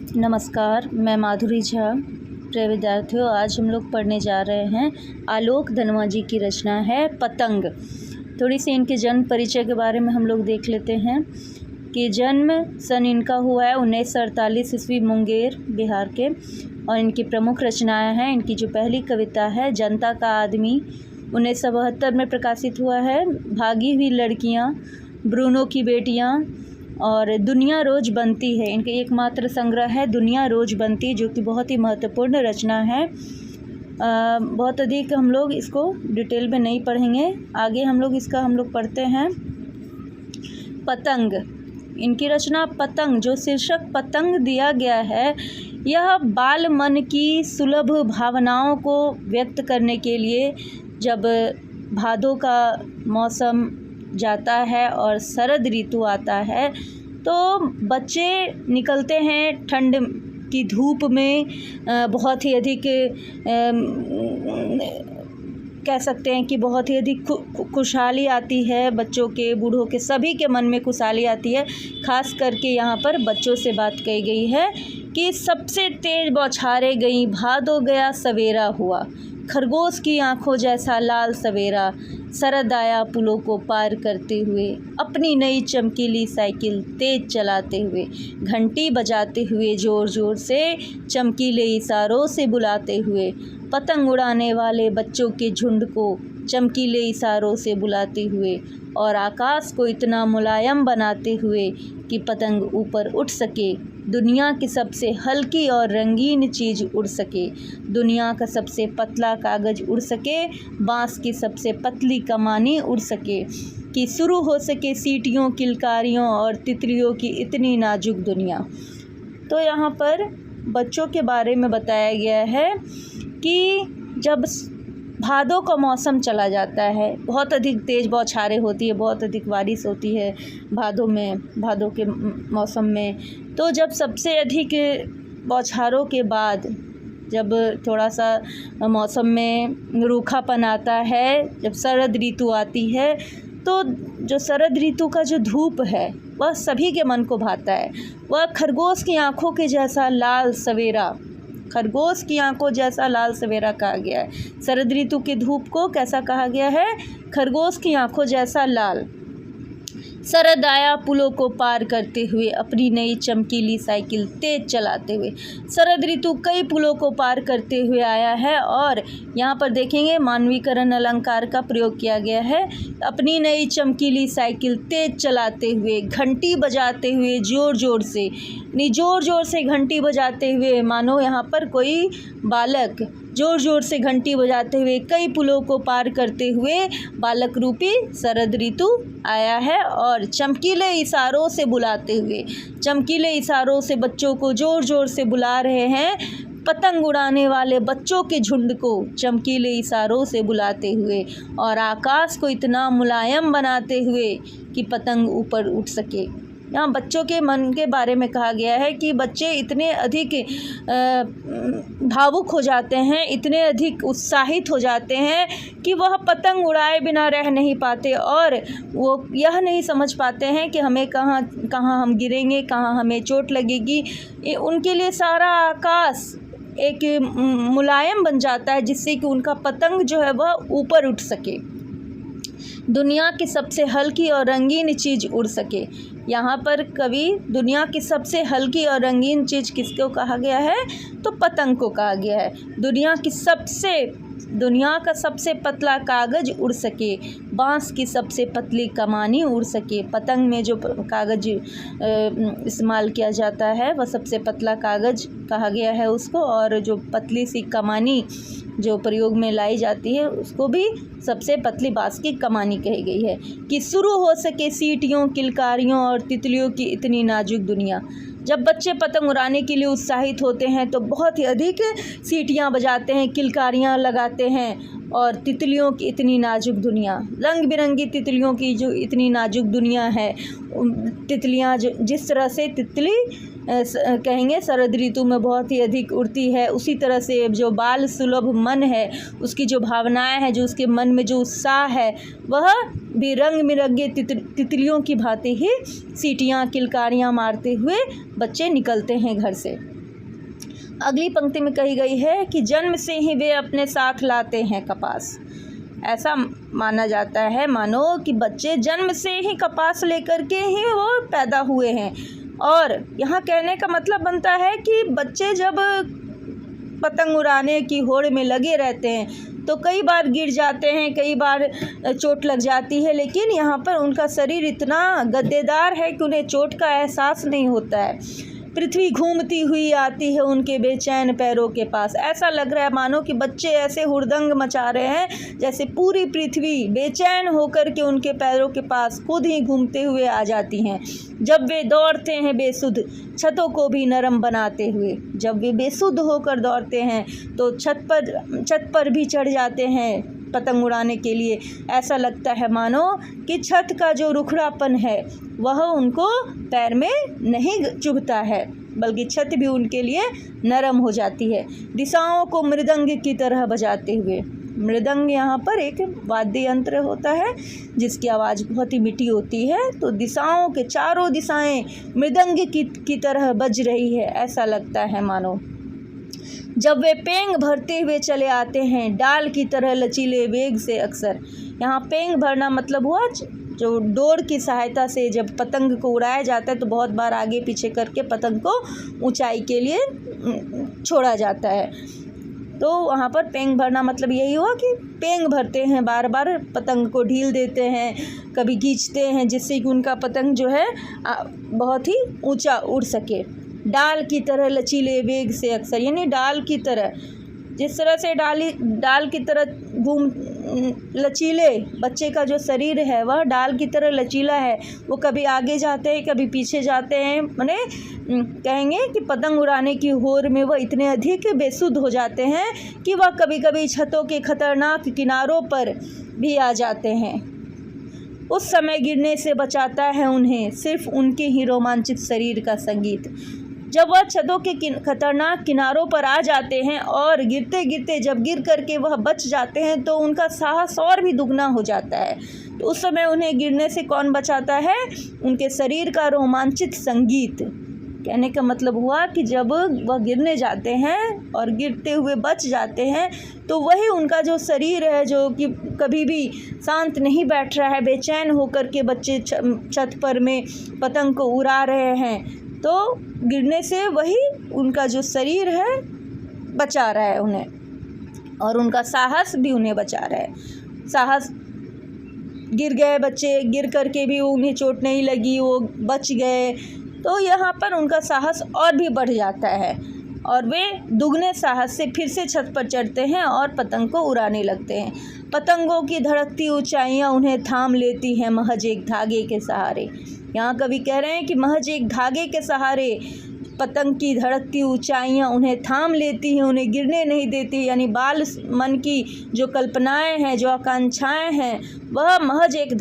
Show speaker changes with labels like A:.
A: नमस्कार, मैं माधुरी झा। प्रिय विद्यार्थियों, आज हम लोग पढ़ने जा रहे हैं आलोक धनवा जी की रचना है पतंग। थोड़ी सी इनके जन्म परिचय के बारे में हम लोग देख लेते हैं कि जन्म सन इनका हुआ है 1948 ईस्वी, मुंगेर बिहार के। और इनकी प्रमुख रचनाएं हैं, इनकी जो पहली कविता है जनता का आदमी 1972 में प्रकाशित हुआ है, भागी हुई लड़कियां, ब्रूनो की बेटियां और दुनिया रोज़ बनती है। इनके एकमात्र संग्रह है दुनिया रोज़ बनती, जो कि बहुत ही महत्वपूर्ण रचना है। बहुत अधिक हम लोग इसको डिटेल में नहीं पढ़ेंगे, आगे हम लोग पढ़ते हैं पतंग। इनकी रचना पतंग, जो शीर्षक पतंग दिया गया है, यह बाल मन की सुलभ भावनाओं को व्यक्त करने के लिए जब भादों का मौसम जाता है और शरद ऋतु आता है तो बच्चे निकलते हैं ठंड की धूप में। बहुत ही अधिक कह सकते हैं कि बहुत ही अधिक खुशहाली आती है, बच्चों के, बूढ़ों के, सभी के मन में खुशहाली आती है। खास करके यहाँ पर बच्चों से बात कही गई है कि सबसे तेज बौछारें गई, भादो गया सवेरा हुआ, खरगोश की आंखों जैसा लाल सवेरा, शरद आया पुलों को पार करते हुए, अपनी नई चमकीली साइकिल तेज चलाते हुए, घंटी बजाते हुए, ज़ोर ज़ोर से चमकीले इशारों से बुलाते हुए, पतंग उड़ाने वाले बच्चों के झुंड को चमकीले इशारों से बुलाते हुए, और आकाश को इतना मुलायम बनाते हुए कि पतंग ऊपर उठ सके, दुनिया की सबसे हल्की और रंगीन चीज़ उड़ सके, दुनिया का सबसे पतला कागज़ उड़ सके, बाँस की सबसे पतली कमानी उड़ सके, कि शुरू हो सके सीटियों, किलकारियों और तितलियों की इतनी नाजुक दुनिया। तो यहाँ पर बच्चों के बारे में बताया गया है कि जब भादों का मौसम चला जाता है, बहुत अधिक तेज़ बौछारें होती है, बहुत अधिक बारिश होती है भादों के मौसम में। तो जब सबसे अधिक बौछारों के बाद जब थोड़ा सा मौसम में रूखापन आता है, जब शरद ऋतु आती है, तो जो शरद ऋतु का जो धूप है वह सभी के मन को भाता है। वह खरगोश की आँखों के जैसा लाल सवेरा, खरगोश की आंखों जैसा लाल सवेरा कहा गया है। शरद ऋतु की धूप को कैसा कहा गया है? खरगोश की आंखों जैसा लाल। शरद आया पुलों को पार करते हुए, अपनी नई चमकीली साइकिल तेज चलाते हुए। शरद ऋतु कई पुलों को पार करते हुए आया है, और यहाँ पर देखेंगे मानवीकरण अलंकार का प्रयोग किया गया है। अपनी नई चमकीली साइकिल तेज चलाते हुए, घंटी बजाते हुए, ज़ोर ज़ोर से घंटी बजाते हुए, मानो यहाँ पर कोई बालक ज़ोर ज़ोर से घंटी बजाते हुए कई पुलों को पार करते हुए बालक रूपी शरद ऋतु आया है, और चमकीले इशारों से बुलाते हुए, चमकीले इशारों से बच्चों को ज़ोर ज़ोर से बुला रहे हैं, पतंग उड़ाने वाले बच्चों के झुंड को चमकीले इशारों से बुलाते हुए, और आकाश को इतना मुलायम बनाते हुए कि पतंग ऊपर उठ सके। यहाँ बच्चों के मन के बारे में कहा गया है कि बच्चे इतने अधिक भावुक हो जाते हैं, इतने अधिक उत्साहित हो जाते हैं कि वह पतंग उड़ाए बिना रह नहीं पाते, और वो यह नहीं समझ पाते हैं कि हमें कहाँ हम गिरेंगे, कहाँ हमें चोट लगेगी। उनके लिए सारा आकाश एक मुलायम बन जाता है, जिससे कि उनका पतंग जो है वह ऊपर उठ सके, दुनिया की सबसे हल्की और रंगीन चीज़ उड़ सके। यहाँ पर कवि दुनिया की सबसे हल्की और रंगीन चीज़ किसको कहा गया है? तो पतंग को कहा गया है। दुनिया का सबसे पतला कागज़ उड़ सके, बाँस की सबसे पतली कमानी उड़ सके। पतंग में जो कागज़ इस्तेमाल किया जाता है वह सबसे पतला कागज़ कहा गया है उसको, और जो पतली सी कमानी जो प्रयोग में लाई जाती है उसको भी सबसे पतली बाँस की कमानी कही गई है। कि शुरू हो सके सीटियों, किलकारियों और तितलियों की इतनी नाजुक दुनिया। जब बच्चे पतंग उड़ाने के लिए उत्साहित होते हैं तो बहुत ही अधिक सीटियाँ बजाते हैं, किलकारियाँ लगाते हैं, और तितलियों की इतनी नाजुक दुनिया, रंग बिरंगी तितलियों की जो इतनी नाजुक दुनिया है, तितलियाँ जो जिस तरह से तितली कहेंगे शरद ऋतु में बहुत ही अधिक उड़ती है, उसी तरह से जो बाल सुलभ मन है, उसकी जो भावनाएं हैं, जो उसके मन में जो उत्साह है, वह भी रंग बिरंगे तितलियों की भांति ही सीटियाँ किलकारियाँ मारते हुए बच्चे निकलते हैं घर से। अगली पंक्ति में कही गई है कि जन्म से ही वे अपने साथ लाते हैं कपास। ऐसा माना जाता है मानो कि बच्चे जन्म से ही कपास लेकर के ही वो पैदा हुए हैं। और यहाँ कहने का मतलब बनता है कि बच्चे जब पतंग उड़ाने की होड़ में लगे रहते हैं तो कई बार गिर जाते हैं, कई बार चोट लग जाती है, लेकिन यहाँ पर उनका शरीर इतना गद्देदार है कि उन्हें चोट का एहसास नहीं होता है। पृथ्वी घूमती हुई आती है उनके बेचैन पैरों के पास। ऐसा लग रहा है मानो कि बच्चे ऐसे हुड़दंग मचा रहे हैं जैसे पूरी पृथ्वी बेचैन होकर के उनके पैरों के पास खुद ही घूमते हुए आ जाती हैं। जब वे दौड़ते हैं बेसुध, छतों को भी नरम बनाते हुए। जब वे बेसुध होकर दौड़ते हैं तो छत पर भी चढ़ जाते हैं पतंग उड़ाने के लिए। ऐसा लगता है मानो कि छत का जो रुखड़ापन है वह उनको पैर में नहीं चुभता है, बल्कि छत भी उनके लिए नरम हो जाती है। दिशाओं को मृदंग की तरह बजाते हुए। मृदंग यहाँ पर एक वाद्य यंत्र होता है जिसकी आवाज़ बहुत ही मीठी होती है। तो दिशाओं के चारों दिशाएं मृदंग की तरह बज रही है, ऐसा लगता है मानो। जब वे पेंग भरते हुए चले आते हैं डाल की तरह लचीले वेग से। अक्सर यहाँ पेंग भरना मतलब हुआ जो डोर की सहायता से जब पतंग को उड़ाया जाता है तो बहुत बार आगे पीछे करके पतंग को ऊंचाई के लिए छोड़ा जाता है। तो वहाँ पर पेंग भरना मतलब यही हुआ कि पेंग भरते हैं, बार बार पतंग को ढील देते हैं, कभी खींचते हैं जिससे कि उनका पतंग जो है बहुत ही ऊंचा उड़ सके। डाल की तरह लचीले वेग से। अक्सर यानी डाल की तरह, जिस तरह से डाल की तरह लचीले बच्चे का जो शरीर है वह डाल की तरह लचीला है। वो कभी आगे जाते हैं, कभी पीछे जाते हैं। माने कहेंगे कि पतंग उड़ाने की होड़ में वह इतने अधिक बेसुध हो जाते हैं कि वह कभी कभी छतों के खतरनाक किनारों पर भी आ जाते हैं। उस समय गिरने से बचाता है उन्हें सिर्फ उनके ही रोमांचित शरीर का संगीत। जब वह छतों के खतरनाक किनारों पर आ जाते हैं और गिरते गिरते जब गिर करके वह बच जाते हैं तो उनका साहस और भी दुगना हो जाता है। तो उस समय उन्हें गिरने से कौन बचाता है? उनके शरीर का रोमांचित संगीत। कहने का मतलब हुआ कि जब वह गिरने जाते हैं और गिरते हुए बच जाते हैं तो वही उनका जो शरीर है जो कि कभी भी शांत नहीं बैठ रहा है, बेचैन होकर के बच्चे छत पर में पतंग को उड़ा रहे हैं, तो गिरने से वही उनका जो शरीर है बचा रहा है उन्हें, और उनका साहस भी उन्हें बचा रहा है। साहस, गिर गए बच्चे, गिर करके भी उन्हें चोट नहीं लगी, वो बच गए, तो यहाँ पर उनका साहस और भी बढ़ जाता है और वे दुगने साहस से फिर से छत पर चढ़ते हैं और पतंग को उड़ाने लगते हैं। पतंगों की धड़कती ऊंचाइयाँ उन्हें थाम लेती हैं महज एक धागे के सहारे। यहाँ कवि कह रहे हैं कि महज एक धागे के सहारे पतंग की धड़कती ऊंचाइयाँ उन्हें थाम लेती हैं, उन्हें गिरने नहीं देती। यानी बाल मन की जो कल्पनाएं हैं, जो आकांक्षाएं हैं, वह महज एक